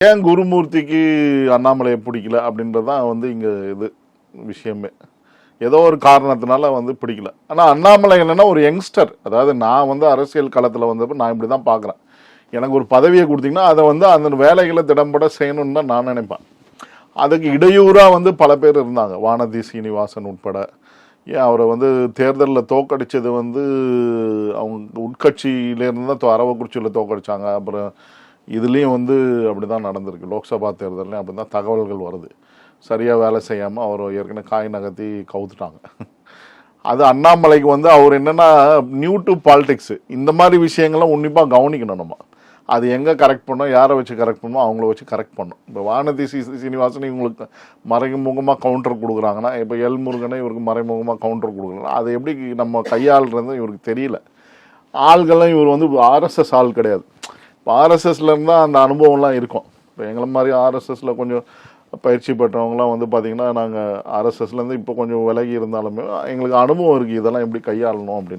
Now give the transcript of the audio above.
ஏன் குருமூர்த்திக்கு அண்ணாமலையை பிடிக்கல அப்படின்றதான் இங்கே இது விஷயமே. ஏதோ ஒரு காரணத்தினால பிடிக்கல. ஆனால் அண்ணாமலை என்னென்னா ஒரு யங்ஸ்டர். அதாவது நான் அரசியல் களத்தில் வந்தப்போ நான் இப்படி தான் பார்க்குறேன். எனக்கு ஒரு பதவியை கொடுத்தீங்கன்னா அதை அந்த வேலைகளை திடம்பட செய்யணும்னு தான் நான் நினைப்பேன். அதுக்கு இடையூறாக பல பேர் இருந்தாங்க. வானதி சீனிவாசன் உட்பட. ஏன் அவரை தேர்தலில் தோக்கடிச்சது அவங்க உட்கட்சியிலேருந்து தான் அரவக்குறிச்சியில் தோக்கடிச்சாங்க. அப்புறம் இதுலேயும் அப்படி தான் நடந்திருக்கு. லோக்சபா தேர்தலையும் அப்படி தான் தகவல்கள் வருது. சரியாக வேலை செய்யாமல் அவர் ஏற்கனவே காய் நகர்த்தி கவுத்துட்டாங்க. அது அண்ணாமலைக்கு அவர் என்னென்னா நியூ டு பாலிடிக்ஸு. இந்த மாதிரி விஷயங்கள்லாம் உன்னிப்பாக கவனிக்கணும். நம்ம அது எங்கே கரெக்ட் பண்ணோம், யாரை வச்சு கரெக்ட் பண்ணோம், அவங்கள வச்சு கரெக்ட் பண்ணணும். இப்போ வானதி சீனிவாசன் இவங்களுக்கு மறைமுகமாக கவுண்டர் கொடுக்குறாங்கன்னா, இப்போ எல் முருகனை இவருக்கு மறைமுகமாக கவுண்டர் கொடுக்குறாங்கன்னா அதை எப்படி நம்ம கையாளுறது இவருக்கு தெரியல. ஆள்கள்லாம் இவர் ஆர்எஸ்எஸ் ஆள் கிடையாது. இப்போ ஆர்எஸ்எஸ்ல இருந்தால் அந்த அனுபவம்லாம் இருக்கும். இப்போ எங்களை மாதிரி ஆர்எஸ்எஸ்ல கொஞ்சம் பயிற்சி பெற்றவங்களாம் பார்த்தீங்கன்னா நாங்கள் ஆர்எஸ்எஸ்லேருந்து இப்போ கொஞ்சம் விலகி இருந்தாலுமே எங்களுக்கு அனுபவம் இருக்குது இதெல்லாம் எப்படி கையாளணும் அப்படின்றது.